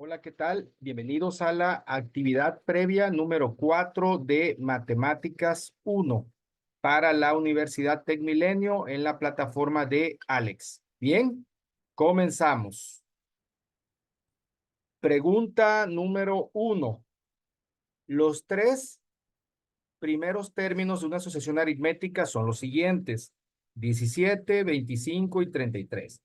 Hola, ¿qué tal? Bienvenidos a la actividad previa número 4 de Matemáticas 1 para la Universidad TecMilenio en la plataforma de Alex. Bien, comenzamos. Pregunta número 1. Los tres primeros términos de una asociación aritmética son los siguientes: 17, 25 y 33.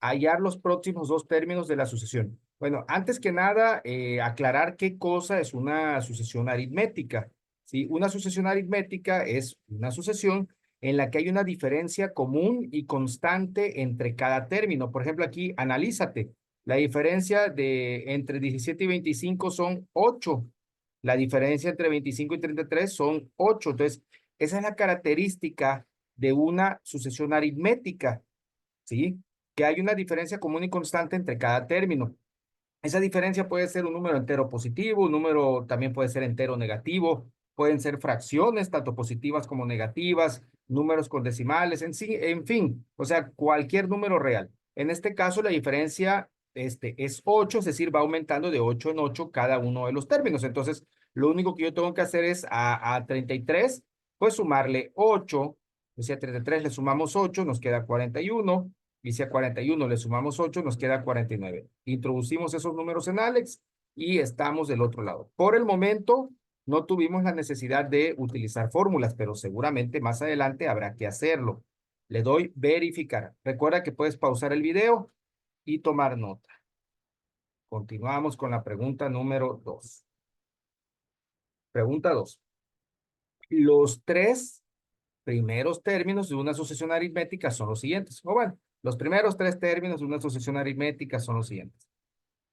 Hallar los próximos dos términos de la sucesión. Bueno, antes que nada, aclarar qué cosa es una sucesión aritmética. ¿Sí? Una sucesión aritmética es una sucesión en la que hay una diferencia común y constante entre cada término. Por ejemplo, aquí analízate. La diferencia entre 17 y 25 son 8. La diferencia entre 25 y 33 son 8. Entonces, esa es la característica de una sucesión aritmética. ¿Sí? Que hay una diferencia común y constante entre cada término. Esa diferencia puede ser un número entero positivo, un número también puede ser entero negativo, pueden ser fracciones, tanto positivas como negativas, números con decimales, en fin, o sea, cualquier número real. En este caso, la diferencia es 8, es decir, va aumentando de 8 en 8 cada uno de los términos. Entonces, lo único que yo tengo que hacer es a 33, pues sumarle 8, o sea, a 33 le sumamos 8, nos queda 41. Y si a 41 le sumamos 8, nos queda 49. Introducimos esos números en Alex y estamos del otro lado. Por el momento, no tuvimos la necesidad de utilizar fórmulas, pero seguramente más adelante habrá que hacerlo. Le doy verificar. Recuerda que puedes pausar el video y tomar nota. Continuamos con la pregunta número 2. Pregunta 2. Los tres primeros términos de una sucesión aritmética son los siguientes. O bueno, los primeros tres términos de una sucesión aritmética son los siguientes: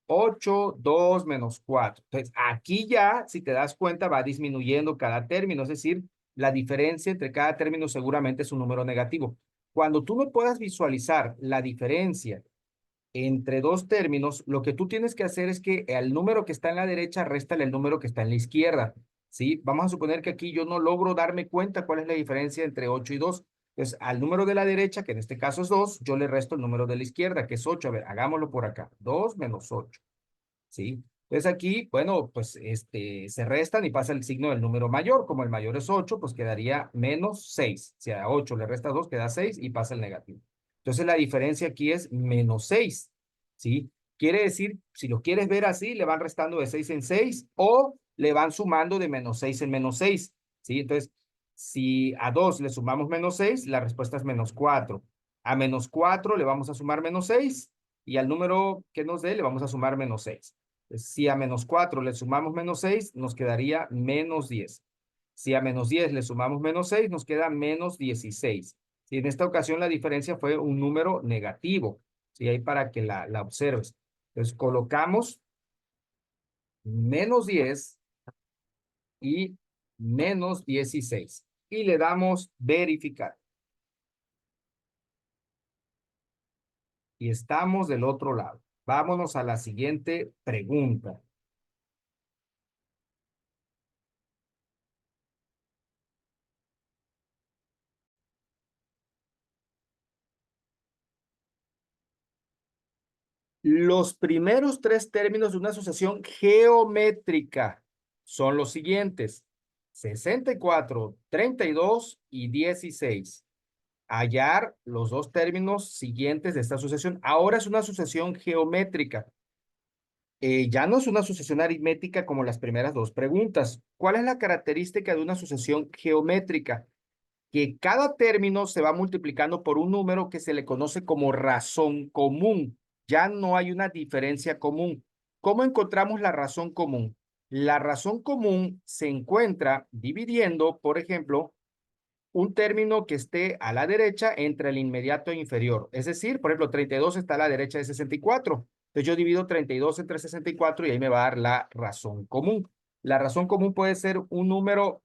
8, 2 menos 4. Entonces, aquí ya, si te das cuenta, va disminuyendo cada término, es decir, la diferencia entre cada término seguramente es un número negativo. Cuando tú no puedas visualizar la diferencia entre dos términos, lo que tú tienes que hacer es que al número que está en la derecha, réstale el número que está en la izquierda. ¿Sí? Vamos a suponer que aquí yo no logro darme cuenta cuál es la diferencia entre 8 y 2. Entonces, al número de la derecha, que en este caso es 2, yo le resto el número de la izquierda, que es 8. A ver, hagámoslo por acá. 2 menos 8. ¿Sí? Entonces aquí, bueno, pues se restan y pasa el signo del número mayor. Como el mayor es 8, pues quedaría menos 6. Si a 8 le resta 2, queda 6 y pasa el negativo. Entonces la diferencia aquí es menos 6. ¿Sí? Quiere decir, si lo quieres ver así, le van restando de 6 en 6 o le van sumando de menos 6 en menos 6. ¿Sí? Entonces, si a 2 le sumamos menos 6, la respuesta es menos 4. A menos 4 le vamos a sumar menos 6 y al número que nos dé le vamos a sumar menos 6. Si a menos 4 le sumamos menos 6, nos quedaría menos 10. Si a menos 10 le sumamos menos 6, nos queda menos 16. Si en esta ocasión la diferencia fue un número negativo, ¿sí? Ahí para que la observes. Entonces colocamos menos 10 y menos 16. Y le damos verificar. Y estamos del otro lado. Vámonos a la siguiente pregunta. Los primeros tres términos de una asociación geométrica son los siguientes: 64, 32 y 16. Hallar los dos términos siguientes de esta asociación. Ahora es una asociación geométrica. Ya no es una asociación aritmética como las primeras dos preguntas. ¿Cuál es la característica de una asociación geométrica? Que cada término se va multiplicando por un número que se le conoce como razón común. Ya no hay una diferencia común. ¿Cómo encontramos la razón común? La razón común se encuentra dividiendo, por ejemplo, un término que esté a la derecha entre el inmediato e inferior. Es decir, por ejemplo, 32 está a la derecha de 64. Entonces yo divido 32 entre 64 y ahí me va a dar la razón común. La razón común puede ser un número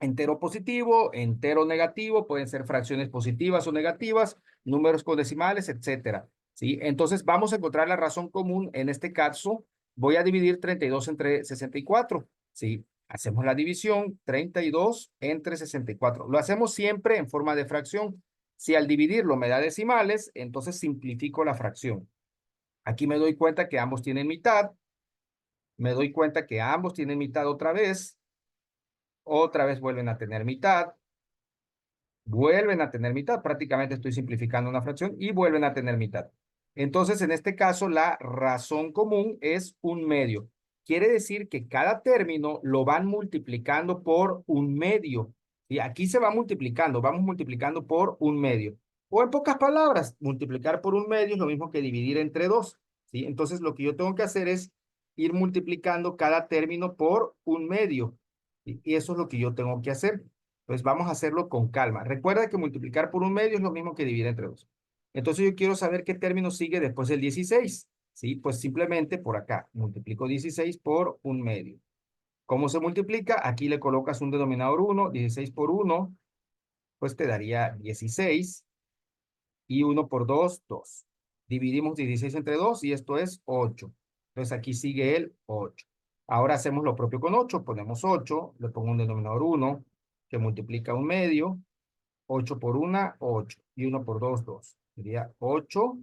entero positivo, entero negativo, pueden ser fracciones positivas o negativas, números con decimales, etcétera. ¿Sí? Entonces vamos a encontrar la razón común. En este caso, voy a dividir 32 entre 64. ¿Sí? Hacemos la división 32 entre 64. Lo hacemos siempre en forma de fracción. Si al dividirlo me da decimales, entonces simplifico la fracción. Aquí me doy cuenta que ambos tienen mitad. me doy cuenta que ambos tienen mitad otra vez vuelven a tener mitad, vuelven a tener mitad, prácticamente estoy simplificando una fracción y vuelven a tener mitad. Entonces, en este caso, la razón común es un medio. Quiere decir que cada término lo van multiplicando por un medio. Y aquí se va multiplicando, vamos multiplicando por un medio. O en pocas palabras, multiplicar por un medio es lo mismo que dividir entre dos. ¿Sí? Entonces, lo que yo tengo que hacer es ir multiplicando cada término por un medio. Y eso es lo que yo tengo que hacer. Pues vamos a hacerlo con calma. Recuerda que multiplicar por un medio es lo mismo que dividir entre dos. Entonces yo quiero saber qué término sigue después del 16. ¿Sí? Pues simplemente por acá multiplico 16 por un medio. ¿Cómo se multiplica? Aquí le colocas un denominador 1, 16 por 1, pues te daría 16 y 1 por 2, 2. Dividimos 16 entre 2 y esto es 8. Entonces aquí sigue el 8. Ahora hacemos lo propio con 8. Ponemos 8, le pongo un denominador 1 que multiplica un medio. 8 por 1, 8. Y 1 por 2, 2. Sería 8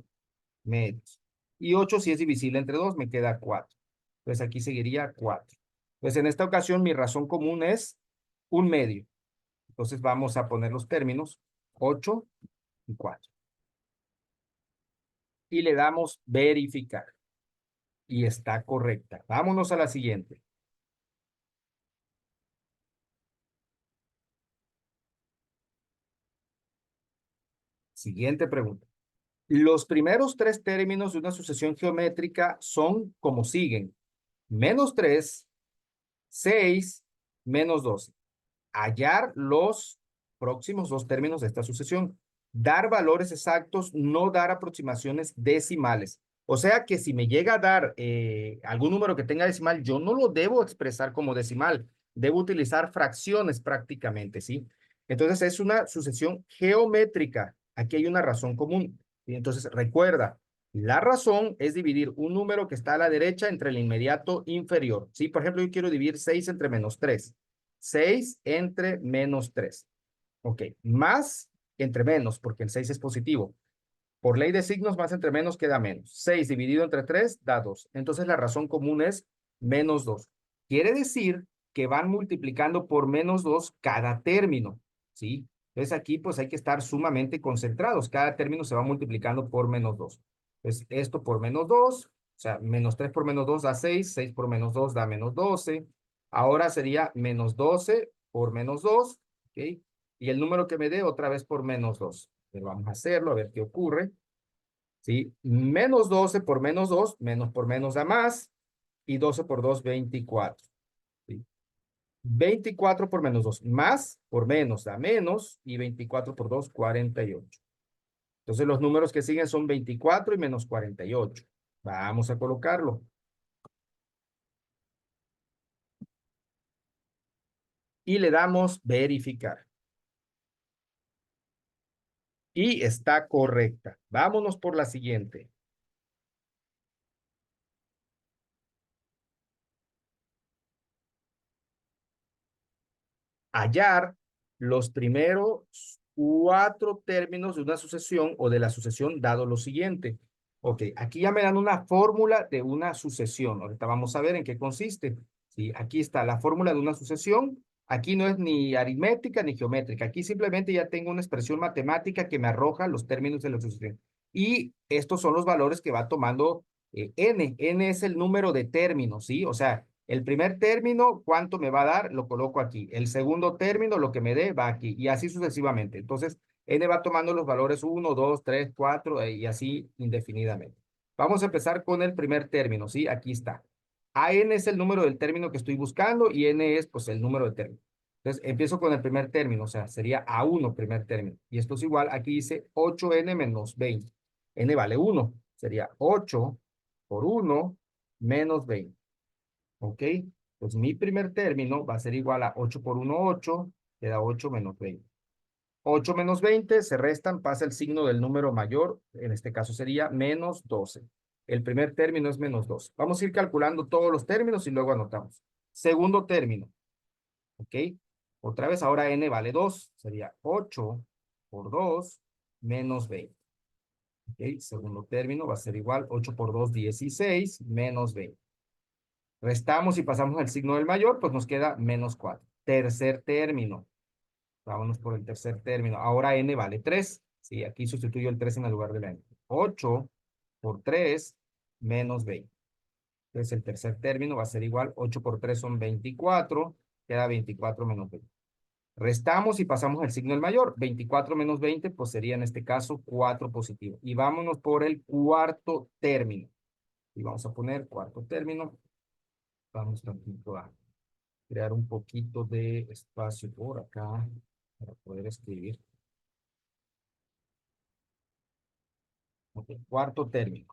medios. Y 8 si es divisible entre 2 me queda 4. Entonces aquí seguiría 4. Pues en esta ocasión mi razón común es un medio. Entonces vamos a poner los términos 8 y 4. Y le damos verificar. Y está correcta. Vámonos a la siguiente. Siguiente pregunta. Los primeros tres términos de una sucesión geométrica son como siguen. -3, 6, -12. Hallar los próximos dos términos de esta sucesión. Dar valores exactos, no dar aproximaciones decimales. O sea que si me llega a dar algún número que tenga decimal, yo no lo debo expresar como decimal. Debo utilizar fracciones prácticamente, ¿sí? Entonces es una sucesión geométrica. Aquí hay una razón común. Y entonces recuerda, la razón es dividir un número que está a la derecha entre el inmediato inferior. ¿Sí? Por ejemplo, yo quiero dividir 6 entre -3. 6 entre -3. Ok, más entre menos, porque el 6 es positivo. Por ley de signos, más entre menos queda menos. 6 dividido entre 3 da 2. Entonces la razón común es -2. Quiere decir que van multiplicando por -2 cada término, ¿sí? Entonces aquí pues hay que estar sumamente concentrados. Cada término se va multiplicando por -2. Entonces esto por -2, o sea, -3 por -2 da 6, 6 por -2 da -12. Ahora sería -12 por -2, ¿ok? Y el número que me dé otra vez por -2. Pero vamos a hacerlo, a ver qué ocurre. ¿Sí? -12 por -2, menos por menos da más, y 12 por 2, 24. ¿Sí? 24 por -2, más por menos da menos, y 24 por 2, 48. Entonces los números que siguen son 24 y -48. Vamos a colocarlo. Y le damos verificar. Y está correcta. Vámonos por la siguiente. Hallar los primeros cuatro términos de una sucesión o de la sucesión dado lo siguiente. Ok, aquí ya me dan una fórmula de una sucesión. Ahorita vamos a ver en qué consiste. Sí, aquí está la fórmula de una sucesión. Aquí no es ni aritmética ni geométrica. Aquí simplemente ya tengo una expresión matemática que me arroja los términos de la sucesión. Y estos son los valores que va tomando n. N es el número de términos, ¿sí? O sea, el primer término, ¿cuánto me va a dar? Lo coloco aquí. El segundo término, lo que me dé, va aquí. Y así sucesivamente. Entonces, n va tomando los valores 1, 2, 3, 4 y así indefinidamente. Vamos a empezar con el primer término, ¿sí? Aquí está. AN es el número del término que estoy buscando y n es, pues, el número de término. Entonces, empiezo con el primer término, o sea, sería A1 primer término. Y esto es igual, aquí dice 8n menos 20. N vale 1. Sería 8 por 1 menos 20. ¿Ok? Pues mi primer término va a ser igual a 8 por 1, 8, queda 8 menos 20. 8 menos 20 se restan, pasa el signo del número mayor, en este caso sería -12. El primer término es -12. Vamos a ir calculando todos los términos y luego anotamos. Segundo término, ¿ok? Otra vez, ahora n vale 2, sería 8 por 2 menos 20. ¿Ok? Segundo término va a ser igual, 8 por 2, 16, menos 20. Restamos y pasamos al signo del mayor, pues nos queda menos 4. Tercer término. Vámonos por el tercer término. Ahora n vale 3. Sí, aquí sustituyo el 3 en el lugar de la n. 8 por 3 menos 20. Entonces el tercer término va a ser igual. 8 por 3 son 24. Queda 24 menos 20. Restamos y pasamos al signo del mayor. 24 menos 20, pues sería en este caso 4 positivo. Y vámonos por el cuarto término. Y vamos a poner cuarto término. Vamos tantito a crear un poquito de espacio por acá para poder escribir. Ok, cuarto término.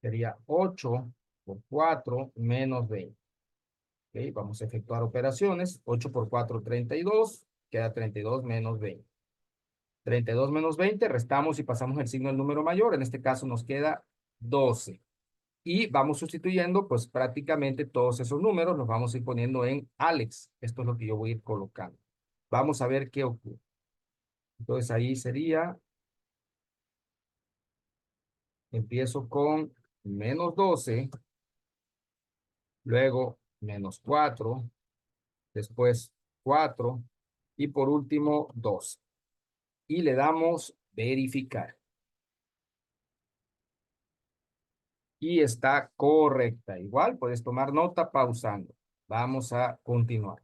Sería 8 por 4 menos 20. Ok, vamos a efectuar operaciones. 8 por 4, 32. Queda 32 menos 20. 32 menos 20, restamos y pasamos el signo del número mayor. En este caso nos queda 12. Y vamos sustituyendo, pues prácticamente todos esos números los vamos a ir poniendo en Alex. Esto es lo que yo voy a ir colocando. Vamos a ver qué ocurre. Entonces ahí sería, empiezo con menos 12, luego menos 4, después 4 y por último 2. Y le damos verificar. Y está correcta. Igual puedes tomar nota pausando. Vamos a continuar.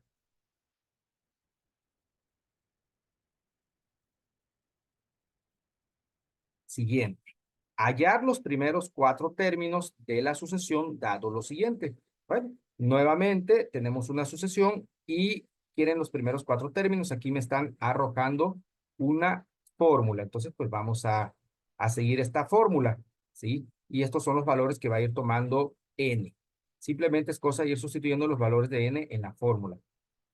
Siguiente. Hallar los primeros 4 términos de la sucesión dado lo siguiente. Bueno, nuevamente tenemos una sucesión y quieren los primeros 4 términos. Aquí me están arrojando una fórmula. Entonces, pues vamos a seguir esta fórmula, ¿sí? Y estos son los valores que va a ir tomando n. Simplemente es cosa de ir sustituyendo los valores de n en la fórmula.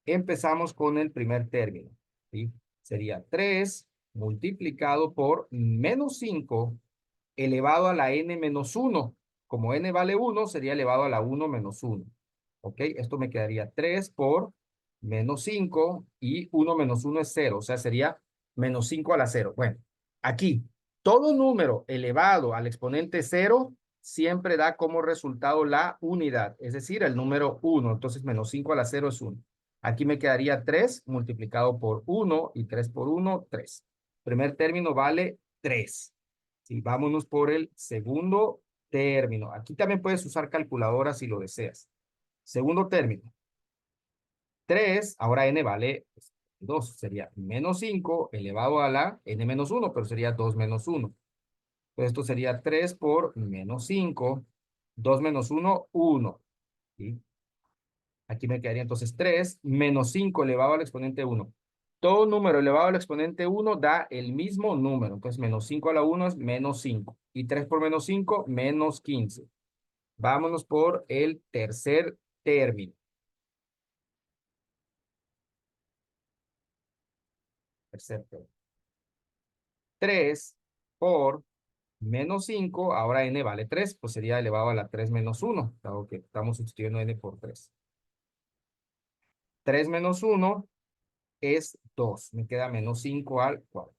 Empezamos con el primer término, ¿sí? Sería 3 multiplicado por menos 5 elevado a la n menos 1. Como n vale 1, sería elevado a la 1 menos 1. ¿Ok? Esto me quedaría 3 por menos 5 y 1 menos 1 es 0. O sea, sería menos 5 a la 0. Bueno, aquí, todo número elevado al exponente 0 siempre da como resultado la unidad, es decir, el número 1. Entonces, menos 5 a la 0 es 1. Aquí me quedaría 3 multiplicado por 1 y 3 por 1, 3. Primer término vale 3. Sí, vámonos por el segundo término. Aquí también puedes usar calculadora si lo deseas. Segundo término. 3, ahora n vale 2. Sería menos 5 elevado a la n menos 1, pero sería 2 menos 1. Pues esto sería 3 por menos 5. 2 menos 1, 1. ¿Sí? Aquí me quedaría entonces 3 menos 5 elevado al exponente 1. Todo número elevado al exponente 1 da el mismo número. Entonces, menos 5 a la 1 es menos 5. Y 3 por menos 5, menos 15. Vámonos por el tercer término. Tercer término. 3 por menos 5, ahora n vale 3, pues sería elevado a la 3 menos 1, dado que estamos sustituyendo n por 3. 3 menos 1 es 2. Me queda menos 5 al cuadrado.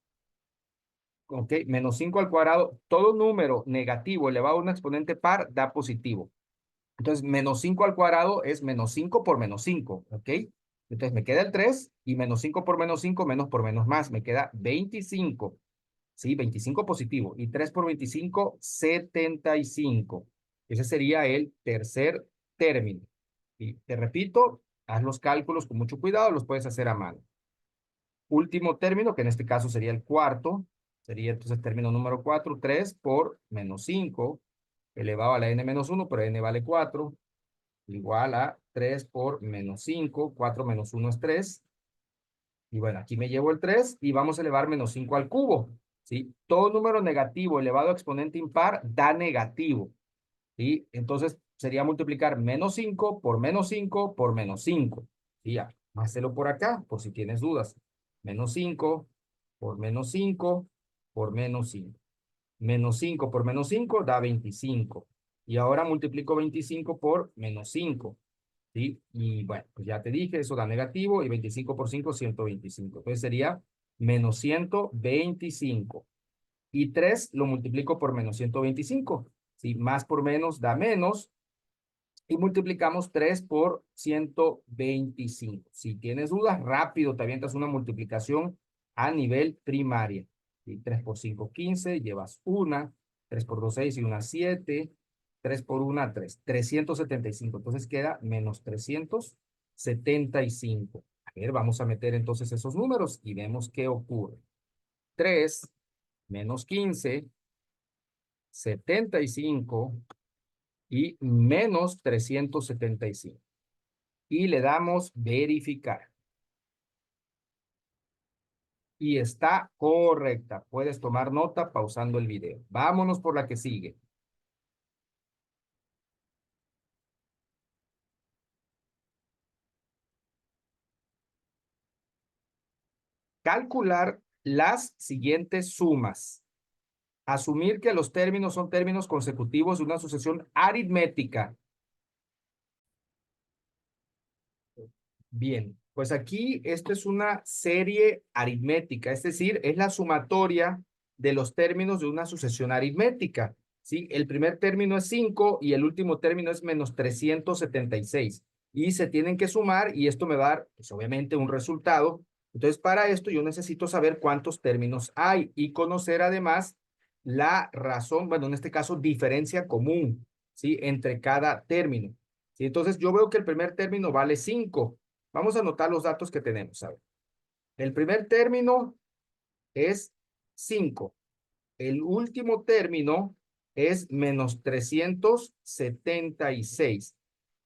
Ok, menos 5 al cuadrado, todo número negativo elevado a un exponente par da positivo. Entonces, menos 5 al cuadrado es menos 5 por menos 5, ¿ok? Entonces, me queda el 3 y menos 5 por menos 5, menos por menos más, me queda 25. Sí, 25 positivo. Y 3 por 25, 75. Ese sería el tercer término. Y te repito, haz los cálculos con mucho cuidado, los puedes hacer a mano. Último término, que en este caso sería el cuarto, sería entonces término número 4, 3 por menos 5, elevado a la n menos 1, pero n vale 4, igual a 3 por menos 5, 4 menos 1 es 3. Y bueno, aquí me llevo el 3 y vamos a elevar menos 5 al cubo, ¿sí? Todo número negativo elevado a exponente impar da negativo, ¿sí? Entonces sería multiplicar menos 5 por menos 5 por menos 5. Y ya, házelo por acá, por si tienes dudas. Menos 5 por menos 5 por menos 5. Menos 5 por menos 5 da 25. Y ahora multiplico 25 por menos 5. ¿Sí? Y bueno, pues ya te dije, eso da negativo y 25 por 5, 125. Entonces sería menos 125. Y 3 lo multiplico por menos 125. ¿Sí? Más por menos da menos. y multiplicamos 3 por 125. Si tienes dudas, rápido te avientas una multiplicación a nivel primaria. Y 3 por 5, 15, llevas una, 3 por 2, 6 y una 7, 3 por una 3, 375. Entonces queda menos 375. A ver, vamos a meter entonces esos números y vemos qué ocurre. 3 menos 15, 75 y menos 375. Y le damos verificar. Y está correcta. Puedes tomar nota pausando el video. Vámonos por la que sigue. Calcular las siguientes sumas. Asumir que los términos son términos consecutivos de una sucesión aritmética. Bien, pues aquí esto es una serie aritmética, es decir, es la sumatoria de los términos de una sucesión aritmética. ¿Sí? El primer término es 5 y el último término es menos 376. Y se tienen que sumar y esto me va a dar, pues, obviamente, un resultado. Entonces, para esto yo necesito saber cuántos términos hay y conocer además la razón, bueno, en este caso, diferencia común, ¿sí? Entre cada término. ¿Sí? Entonces, yo veo que el primer término vale 5. Vamos a anotar los datos que tenemos. A ver. El primer término es 5. El último término es menos 376.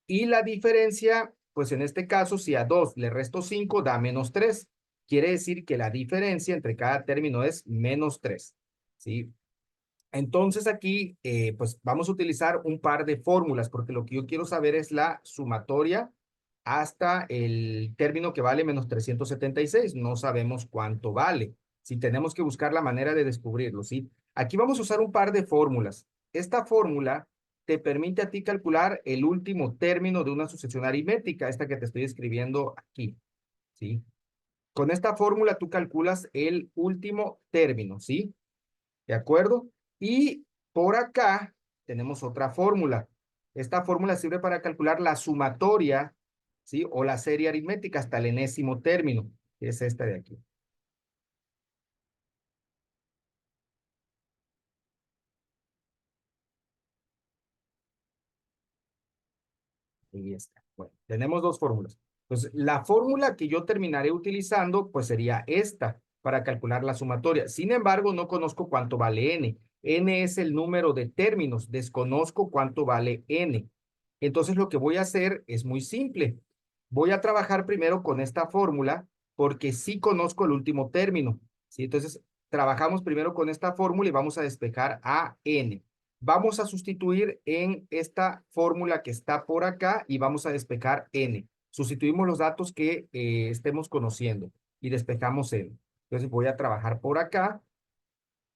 Y la diferencia, pues en este caso, si a 2 le resto 5, da menos 3. Quiere decir que la diferencia entre cada término es menos 3. ¿Sí? Entonces aquí, pues vamos a utilizar un par de fórmulas, porque lo que yo quiero saber es la sumatoria hasta el término que vale menos 376. No sabemos cuánto vale. Si tenemos que buscar la manera de descubrirlo, ¿sí? Aquí vamos a usar un par de fórmulas. Esta fórmula te permite a ti calcular el último término de una sucesión aritmética, esta que te estoy escribiendo aquí, ¿sí? Con esta fórmula tú calculas el último término, ¿sí? ¿De acuerdo? Y por acá tenemos otra fórmula. Esta fórmula sirve para calcular la sumatoria, ¿sí? O la serie aritmética hasta el enésimo término, que es esta de aquí. Ahí está. Bueno, tenemos dos fórmulas. Entonces, la fórmula que yo terminaré utilizando, pues sería esta para calcular la sumatoria. Sin embargo, no conozco cuánto vale n. N es el número de términos. Desconozco cuánto vale n. Entonces, lo que voy a hacer es muy simple. Voy a trabajar primero con esta fórmula porque sí conozco el último término. ¿Sí? Entonces, trabajamos primero con esta fórmula y vamos a despejar a n. Vamos a sustituir en esta fórmula que está por acá y vamos a despejar n. Sustituimos los datos que estemos conociendo y despejamos n. Entonces voy a trabajar por acá.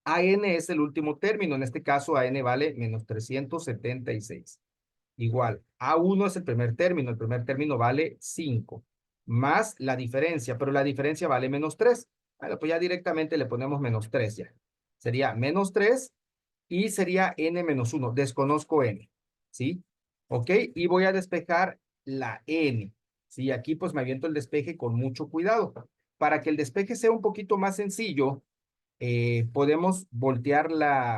AN es el último término. En este caso, AN vale menos 376. Igual, A1 es el primer término. El primer término vale 5. Más la diferencia, pero la diferencia vale menos 3. Bueno, pues ya directamente le ponemos menos 3 ya. Sería menos 3 y sería n menos 1. Desconozco n, ¿sí? ¿Ok? Y voy a despejar la n. ¿Sí? Aquí pues me aviento el despeje con mucho cuidado. Para que el despeje sea un poquito más sencillo, podemos voltear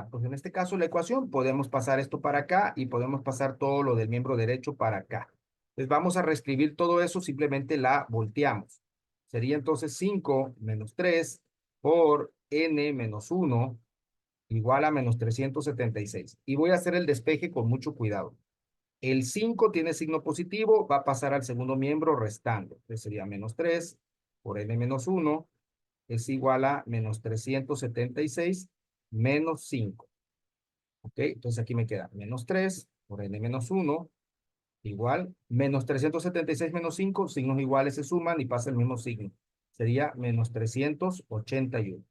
pues en este caso la ecuación, podemos pasar esto para acá y podemos pasar todo lo del miembro derecho para acá. Entonces vamos a reescribir todo eso, simplemente la volteamos. Sería entonces 5 menos 3 por n menos 1 igual a menos 376. Y voy a hacer el despeje con mucho cuidado. El 5 tiene signo positivo, va a pasar al segundo miembro restando. Entonces sería menos 3 por n menos 1 es igual a menos 376 menos 5. ¿Ok? Entonces aquí me queda menos 3 por n menos 1 igual menos 376 menos 5, signos iguales se suman y pasa el mismo signo. Sería menos 381.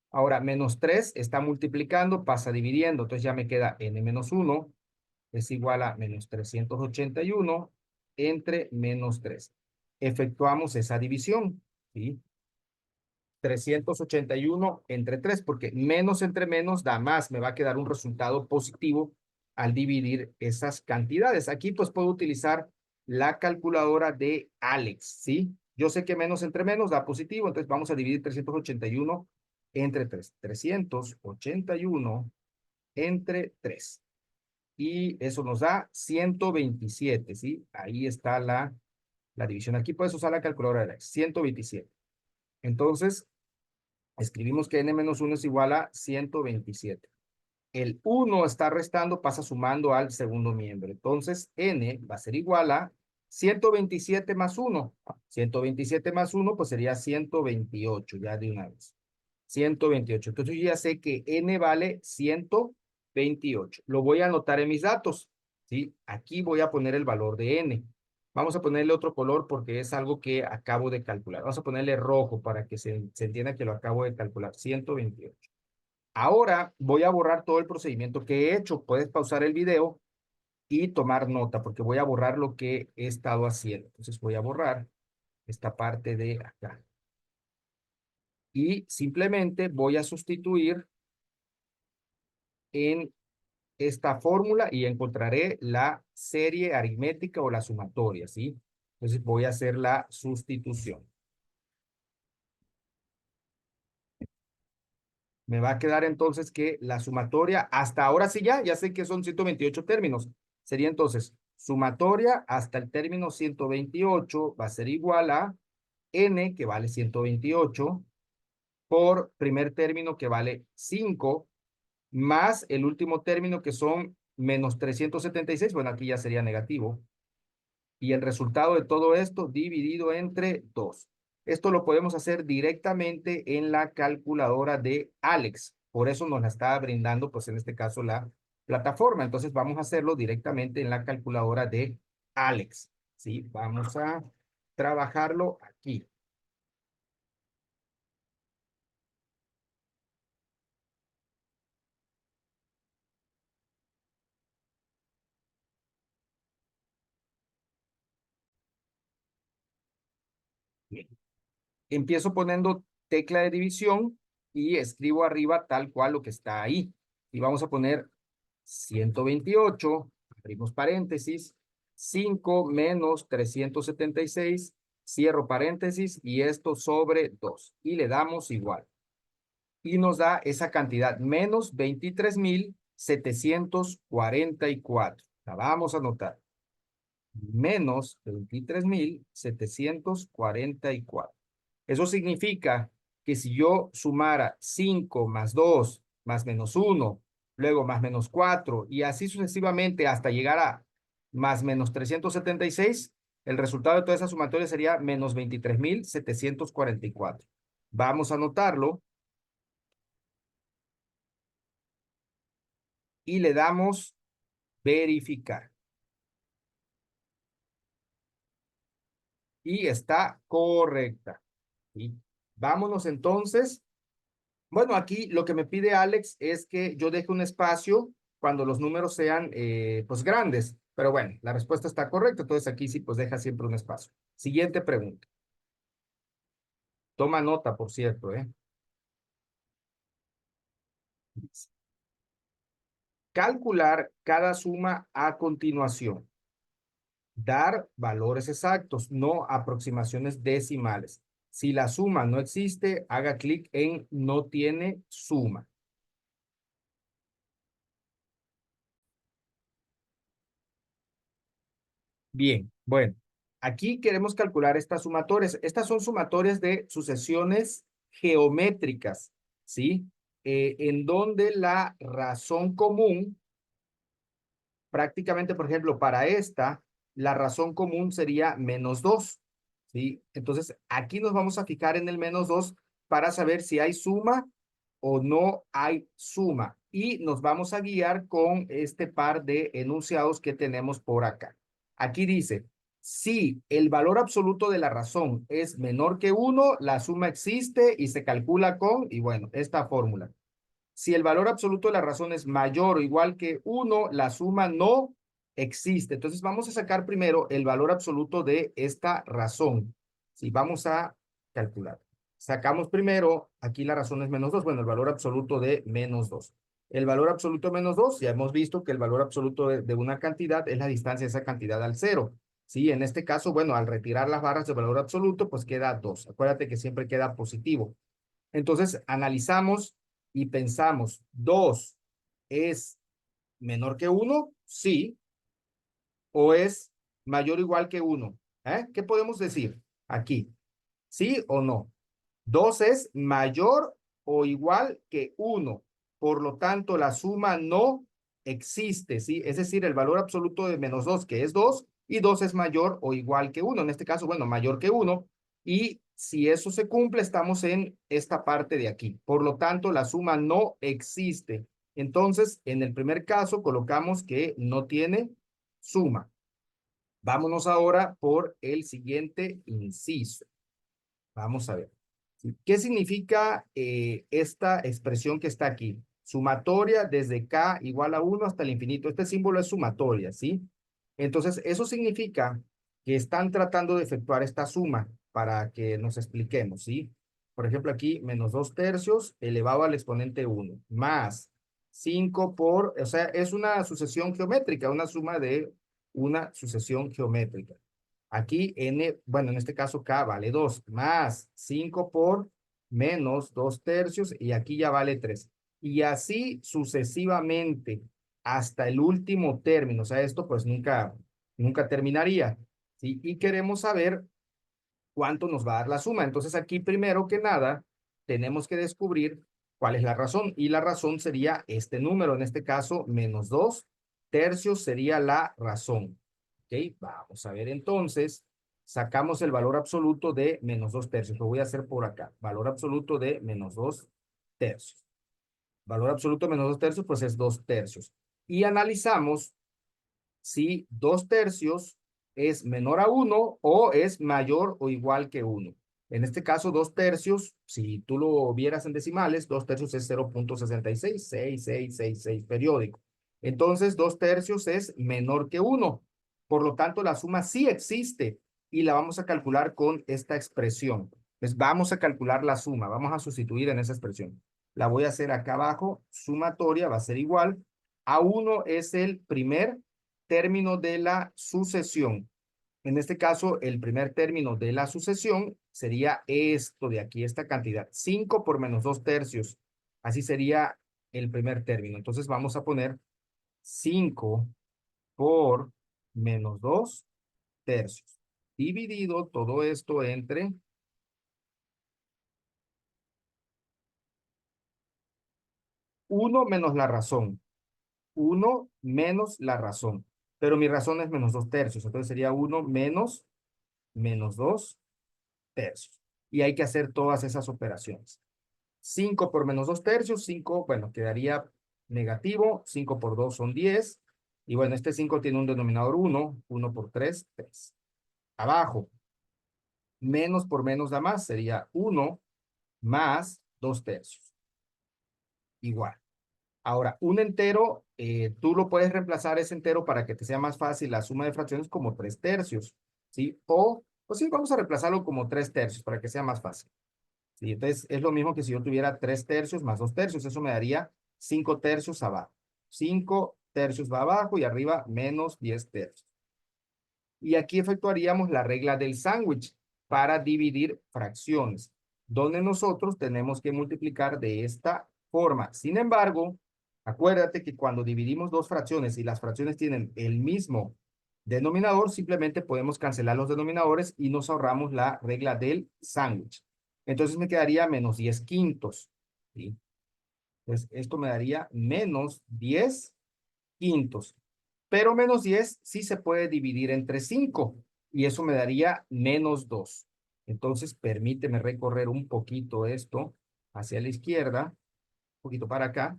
Ahora, menos 3 está multiplicando, pasa dividiendo. Entonces ya me queda n menos 1 es igual a menos 381 entre menos 3. Efectuamos esa división, ¿sí? 381 entre 3, porque menos entre menos da más. Me va a quedar un resultado positivo al dividir esas cantidades. Aquí pues puedo utilizar la calculadora de Alex, ¿sí? Yo sé que menos entre menos da positivo, entonces vamos a dividir 381 entre 3. 381 entre 3. Y eso nos da 127, ¿sí? Ahí está la división. Aquí puedes usar la calculadora de Alex, 127. Entonces, escribimos que n-1 es igual a 127. El 1 está restando, pasa sumando al segundo miembro. Entonces, n va a ser igual a 127 más 1. 127 más 1, pues sería 128, ya de una vez. 128. Entonces, yo ya sé que n vale 128. Lo voy a anotar en mis datos, ¿sí? Aquí voy a poner el valor de n. Vamos a ponerle otro color porque es algo que acabo de calcular. Vamos a ponerle rojo para que se entienda que lo acabo de calcular. 128. Ahora voy a borrar todo el procedimiento que he hecho. Puedes pausar el video y tomar nota porque voy a borrar lo que he estado haciendo. Entonces voy a borrar esta parte de acá. Y simplemente voy a sustituir en esta fórmula y encontraré la serie aritmética o la sumatoria, ¿sí? Entonces voy a hacer la sustitución. Me va a quedar entonces que la sumatoria, hasta ahora sí ya sé que son 128 términos. Sería entonces, sumatoria hasta el término 128 va a ser igual a n, que vale 128, por primer término que vale 5, más el último término que son menos 376, bueno, aquí ya sería negativo, y el resultado de todo esto dividido entre 2. Esto lo podemos hacer directamente en la calculadora de Alex. Por eso nos la está brindando, pues en este caso, la plataforma. Entonces vamos a hacerlo directamente en la calculadora de Alex. ¿Sí? Vamos a trabajarlo aquí. Bien. Empiezo poniendo tecla de división y escribo arriba tal cual lo que está ahí. Y vamos a poner 128, abrimos paréntesis, 5 menos 376, cierro paréntesis y esto sobre 2. Y le damos igual. Y nos da esa cantidad, menos 23.744. La vamos a anotar. Menos 23.744. Eso significa que si yo sumara 5 más 2 más menos 1, luego más menos 4 y así sucesivamente hasta llegar a más menos 376, el resultado de toda esa sumatoria sería menos 23.744. Vamos a anotarlo y le damos verificar. Y está correcta. ¿Sí? Vámonos entonces. Bueno, aquí lo que me pide Alex es que yo deje un espacio cuando los números sean pues grandes. Pero bueno, la respuesta está correcta. Entonces aquí sí pues deja siempre un espacio. Siguiente pregunta. Toma nota, por cierto, ¿eh? Calcular cada suma a continuación. Dar valores exactos, no aproximaciones decimales. Si la suma no existe, haga clic en no tiene suma. Bien, bueno, aquí queremos calcular estas sumatorias. Estas son sumatorias de sucesiones geométricas, ¿sí? En donde la razón común, prácticamente, por ejemplo, para esta, la razón común sería menos 2, ¿sí? Entonces, aquí nos vamos a fijar en el menos 2 para saber si hay suma o no hay suma. Y nos vamos a guiar con este par de enunciados que tenemos por acá. Aquí dice, si el valor absoluto de la razón es menor que 1, la suma existe y se calcula con, y bueno, esta fórmula. Si el valor absoluto de la razón es mayor o igual que 1, la suma no existe. Entonces vamos a sacar primero el valor absoluto de esta razón. Si vamos a calcular. Sacamos primero, aquí la razón es menos 2, bueno, el valor absoluto de menos 2. El valor absoluto menos 2, ya hemos visto que el valor absoluto de una cantidad es la distancia de esa cantidad al cero. Sí, en este caso, bueno, al retirar las barras de valor absoluto, pues queda 2. Acuérdate que siempre queda positivo. Entonces, analizamos y pensamos, 2 es menor que 1, sí, o es mayor o igual que 1. ¿Qué podemos decir aquí? ¿Sí o no? 2 es mayor o igual que 1. Por lo tanto, la suma no existe, ¿sí? Es decir, el valor absoluto de menos 2, que es 2, y 2 es mayor o igual que 1. En este caso, bueno, mayor que 1. Y si eso se cumple, estamos en esta parte de aquí. Por lo tanto, la suma no existe. Entonces, en el primer caso, colocamos que no tiene suma. Vámonos ahora por el siguiente inciso. Vamos a ver. ¿Qué significa esta expresión que está aquí? Sumatoria desde k igual a 1 hasta el infinito. Este símbolo es sumatoria, ¿sí? Entonces, eso significa que están tratando de efectuar esta suma para que nos expliquemos, ¿sí? Por ejemplo, aquí, menos 2 tercios elevado al exponente 1, más 5 por, o sea, es una sucesión geométrica, una suma de una sucesión geométrica. Aquí n, bueno, en este caso k vale 2, más 5 por menos 2 tercios, y aquí ya vale 3. Y así sucesivamente hasta el último término. O sea, esto pues nunca terminaría, ¿sí? Y queremos saber cuánto nos va a dar la suma. Entonces aquí primero que nada tenemos que descubrir cuál es la razón. Y la razón sería este número, en este caso menos 2 tercios sería la razón. Ok, vamos a ver entonces. Sacamos el valor absoluto de menos 2 tercios. Lo voy a hacer por acá. Valor absoluto de menos 2 tercios. Valor absoluto de menos 2 tercios, pues es 2 tercios. Y analizamos si 2 tercios es menor a 1 o es mayor o igual que 1. En este caso, 2 tercios, si tú lo vieras en decimales, 2 tercios es 0.666666 periódico. Entonces, 2 tercios es menor que 1. Por lo tanto, la suma sí existe y la vamos a calcular con esta expresión. Pues vamos a calcular la suma, vamos a sustituir en esa expresión. La voy a hacer acá abajo, sumatoria va a ser igual. A 1 es el primer término de la sucesión. En este caso, el primer término de la sucesión sería esto de aquí, esta cantidad. 5 por menos 2 tercios. Así sería el primer término. Entonces vamos a poner 5 por menos 2 tercios. Dividido todo esto entre 1 menos la razón. 1 menos la razón. Pero mi razón es menos 2 tercios. Entonces sería 1 menos 2 tercios. Y hay que hacer todas esas operaciones. 5 por menos 2 tercios, 5, bueno, quedaría negativo. 5 por 2 son 10. Y bueno, este 5 tiene un denominador 1. 1 por 3, 3. Abajo, menos por menos da más. Sería 1 más 2 tercios. Igual. Ahora, un entero, tú lo puedes reemplazar ese entero para que te sea más fácil la suma de fracciones como 3 tercios. ¿Sí? O sí, vamos a reemplazarlo como 3 tercios para que sea más fácil. ¿Sí? Entonces, es lo mismo que si yo tuviera 3 tercios más 2 tercios. Eso me daría 5 tercios abajo. 5 tercios va abajo y arriba menos 10 tercios. Y aquí efectuaríamos la regla del sándwich para dividir fracciones, donde nosotros tenemos que multiplicar de esta forma. Sin embargo, acuérdate que cuando dividimos dos fracciones y las fracciones tienen el mismo denominador, simplemente podemos cancelar los denominadores y nos ahorramos la regla del sándwich. Entonces me quedaría menos 10 quintos. ¿Sí? Entonces esto me daría menos 10 quintos. Pero menos 10 sí se puede dividir entre 5 y eso me daría menos 2. Entonces permíteme recorrer un poquito esto hacia la izquierda, un poquito para acá.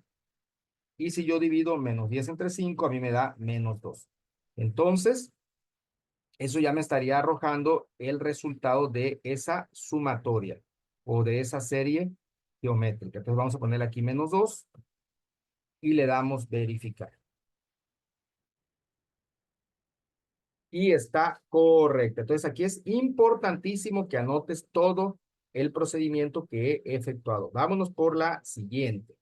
Y si yo divido menos 10 entre 5, a mí me da menos 2. Entonces, eso ya me estaría arrojando el resultado de esa sumatoria o de esa serie geométrica. Entonces vamos a poner aquí menos 2 y le damos verificar. Y está correcta. Entonces aquí es importantísimo que anotes todo el procedimiento que he efectuado. Vámonos por la siguiente.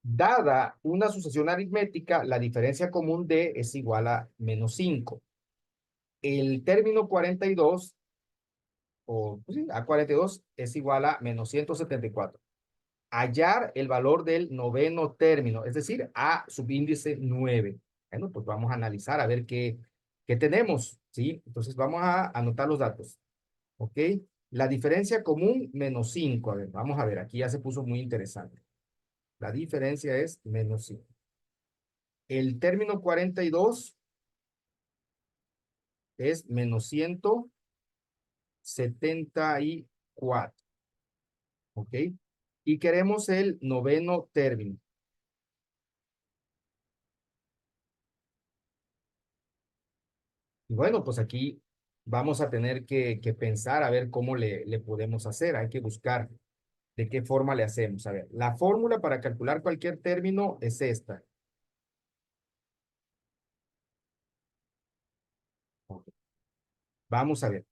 Dada una sucesión aritmética, la diferencia común de es igual a -5. El término 42, o pues sí, a 42 es igual a -174. Hallar el valor del noveno término, es decir, a subíndice 9. Bueno, pues vamos a analizar a ver qué tenemos, ¿sí? Entonces vamos a anotar los datos, ¿ok? La diferencia común, -5. A ver, vamos a ver, aquí ya se puso muy interesante. La diferencia es -5. El término 42 es -174, ¿ok? Y queremos el noveno término. Y bueno, pues aquí vamos a tener que pensar a ver cómo le podemos hacer. Hay que buscar de qué forma le hacemos. A ver, la fórmula para calcular cualquier término es esta. Ok. Vamos a ver.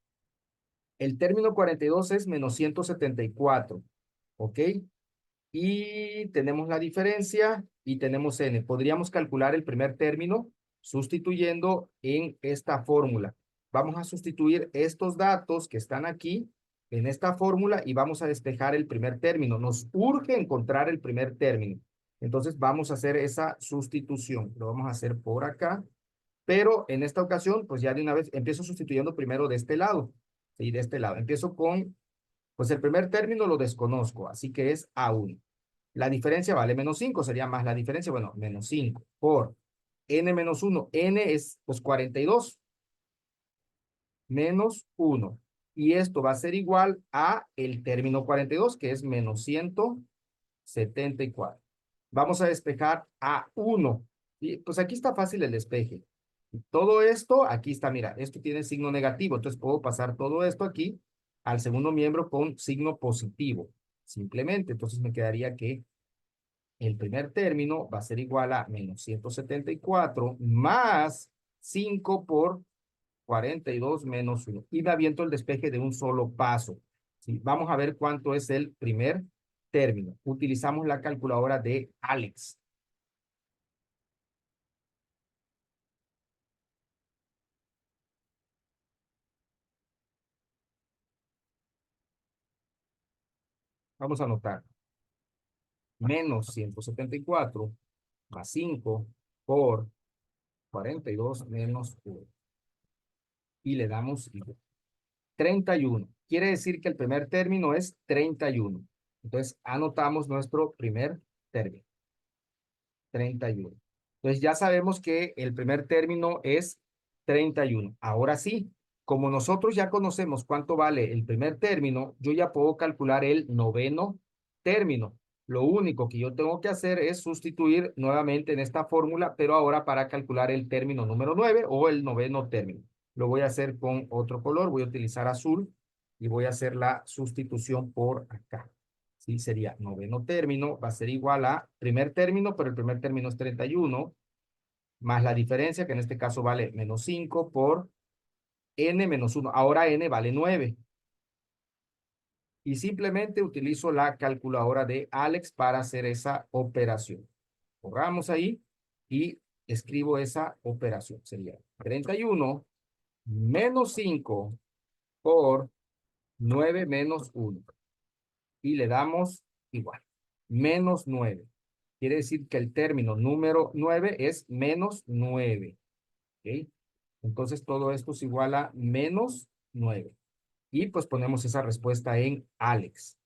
El término 42 es -174, ¿ok? Y tenemos la diferencia y tenemos n. Podríamos calcular el primer término sustituyendo en esta fórmula. Vamos a sustituir estos datos que están aquí en esta fórmula y vamos a despejar el primer término. Nos urge encontrar el primer término. Entonces vamos a hacer esa sustitución. Lo vamos a hacer por acá. Pero en esta ocasión, pues ya de una vez empiezo sustituyendo primero de este lado. Sí, de este lado. Empiezo con, pues el primer término lo desconozco, así que es A1. La diferencia vale -5, sería más la diferencia, bueno, -5 por n-1. N es pues 42 menos 1. Y esto va a ser igual a el término 42, que es -174. Vamos a despejar a 1. Y pues aquí está fácil el despeje. Todo esto, aquí está, mira, esto tiene signo negativo, entonces puedo pasar todo esto aquí al segundo miembro con signo positivo. Simplemente, entonces me quedaría que el primer término va a ser igual a -174 más 5 por 42 menos 1. Y me aviento el despeje de un solo paso. ¿Sí? Vamos a ver cuánto es el primer término. Utilizamos la calculadora de Alex. Vamos a anotar. -174 más 5 por 42 menos 1. Y le damos 31. Quiere decir que el primer término es 31. Entonces, anotamos nuestro primer término, 31. Entonces, ya sabemos que el primer término es 31. Ahora sí, como nosotros ya conocemos cuánto vale el primer término, yo ya puedo calcular el noveno término. Lo único que yo tengo que hacer es sustituir nuevamente en esta fórmula, pero ahora para calcular el término número 9 o el noveno término. Lo voy a hacer con otro color, voy a utilizar azul y voy a hacer la sustitución por acá. Sí, sería noveno término, va a ser igual a primer término, pero el primer término es 31, más la diferencia, que en este caso vale -5 por n-1. Ahora n vale 9. Y simplemente utilizo la calculadora de Alex para hacer esa operación. Borramos ahí y escribo esa operación. Sería 31 menos 5 por 9 menos 1. Y le damos igual. -9. Quiere decir que el término número 9 es -9. ¿Ok? Entonces todo esto es igual a -9. Y pues ponemos esa respuesta en Alex.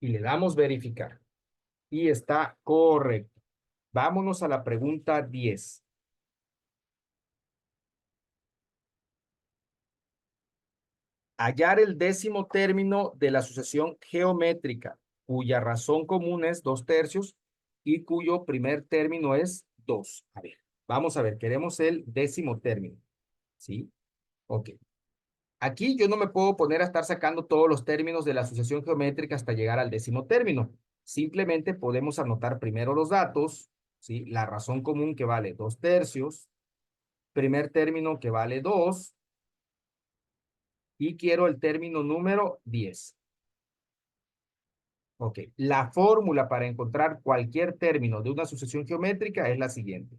Y le damos verificar. Y está correcto. Vámonos a la pregunta 10. Hallar el décimo término de la sucesión geométrica, cuya razón común es 2/3 y cuyo primer término es 2. A ver, vamos a ver, queremos el décimo término. ¿Sí? Ok. Aquí yo no me puedo poner a estar sacando todos los términos de la sucesión geométrica hasta llegar al décimo término. Simplemente podemos anotar primero los datos, ¿sí? La razón común que vale 2/3, primer término que vale 2, y quiero el término número 10. Ok, la fórmula para encontrar cualquier término de una sucesión geométrica es la siguiente.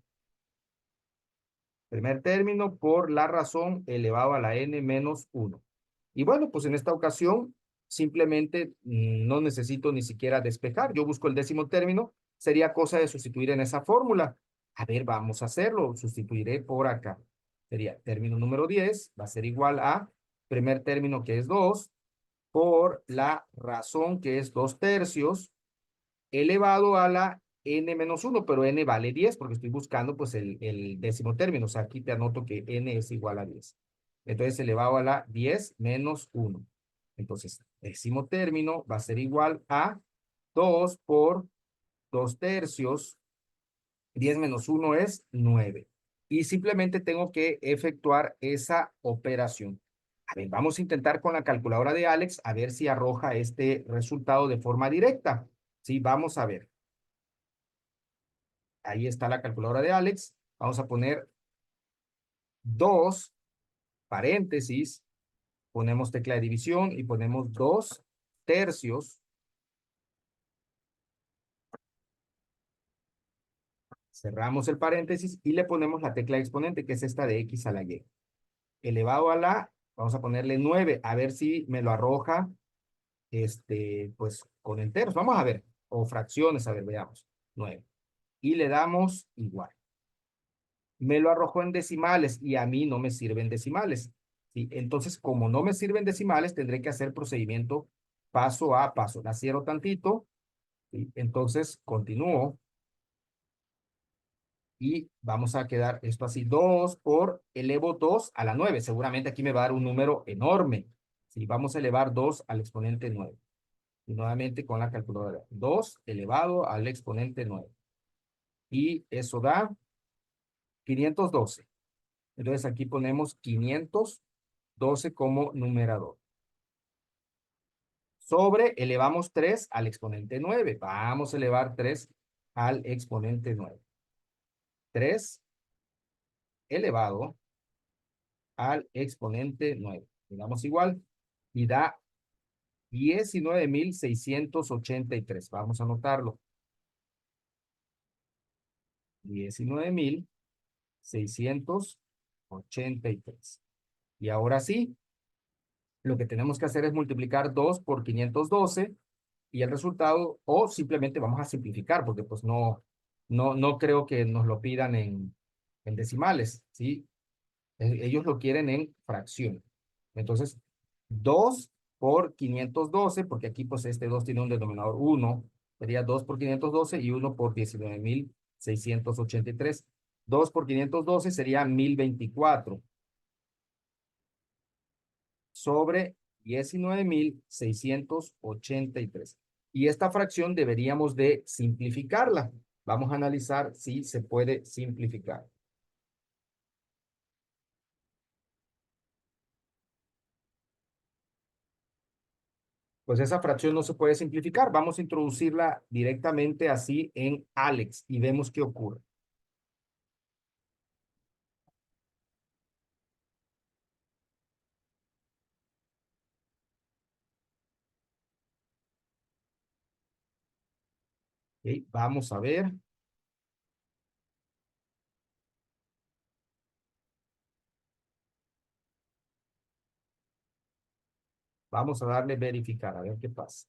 Primer término por la razón elevado a la n menos 1. Y bueno, pues en esta ocasión simplemente no necesito ni siquiera despejar. Yo busco el décimo término. Sería cosa de sustituir en esa fórmula. A ver, vamos a hacerlo. Sustituiré por acá. Sería término número 10. Va a ser igual a primer término que es 2 por la razón que es 2 tercios elevado a la n menos 1, pero n vale 10 porque estoy buscando pues el décimo término. O sea, aquí te anoto que n es igual a 10. Entonces, elevado a la 10 menos 1. Entonces, décimo término va a ser igual a 2 por 2 tercios. 10 menos 1 es 9. Y simplemente tengo que efectuar esa operación. A ver, vamos a intentar con la calculadora de Alex a ver si arroja este resultado de forma directa. Sí, vamos a ver. Ahí está la calculadora de Alex. Vamos a poner 2 paréntesis, ponemos tecla de división y ponemos 2 tercios. Cerramos el paréntesis y le ponemos la tecla de exponente, que es esta de x a la y. Elevado a la, vamos a ponerle 9, a ver si me lo arroja, pues con enteros. Vamos a ver, o fracciones, a ver, veamos. 9. Y le damos igual. Me lo arrojó en decimales y a mí no me sirven decimales. ¿Sí? Entonces, como no me sirven decimales, tendré que hacer procedimiento paso a paso. La cierro tantito, ¿sí? Entonces continúo y vamos a quedar esto así. 2 por elevo 2 a la 9. Seguramente aquí me va a dar un número enorme. ¿Sí? Vamos a elevar 2 al exponente 9. Y nuevamente con la calculadora. 2 elevado al exponente 9. Y eso da 512. Entonces aquí ponemos 512 como numerador. Sobre, elevamos 3 al exponente 9. Vamos a elevar 3 al exponente 9. 3 elevado al exponente 9. Le damos igual y da 19.683. Vamos a anotarlo. 19.683. Y ahora sí, lo que tenemos que hacer es multiplicar 2 por 512 y el resultado, o simplemente vamos a simplificar, porque pues no creo que nos lo pidan en decimales, ¿sí? Ellos lo quieren en fracción. Entonces, 2 por 512, porque aquí pues este 2 tiene un denominador 1, sería 2 por 512 y 1 por 19.683. 2 por 512 sería 1024 sobre 19.683. Y esta fracción deberíamos de simplificarla. Vamos a analizar si se puede simplificar. Pues esa fracción no se puede simplificar. Vamos a introducirla directamente así en Alex y vemos qué ocurre. ¿Ok? Vamos a ver. Vamos a darle verificar, a ver qué pasa.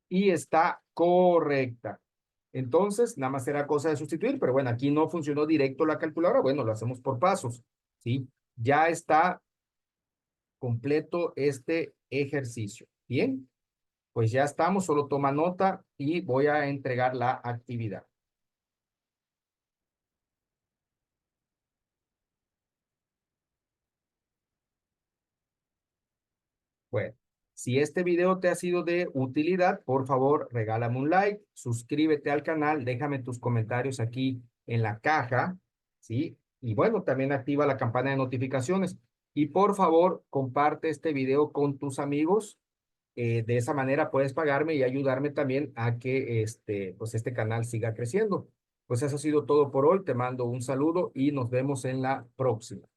Y está correcta. Entonces, nada más era cosa de sustituir, pero bueno, aquí no funcionó directo la calculadora. Bueno, lo hacemos por pasos, ¿sí? Ya está completo este ejercicio. Bien, pues ya estamos, solo toma nota y voy a entregar la actividad. Bueno, si este video te ha sido de utilidad, por favor, regálame un like, suscríbete al canal, déjame tus comentarios aquí en la caja, ¿sí? Y bueno, también activa la campana de notificaciones. Y por favor, comparte este video con tus amigos. De esa manera puedes pagarme y ayudarme también a que pues este canal siga creciendo. Pues eso ha sido todo por hoy. Te mando un saludo y nos vemos en la próxima.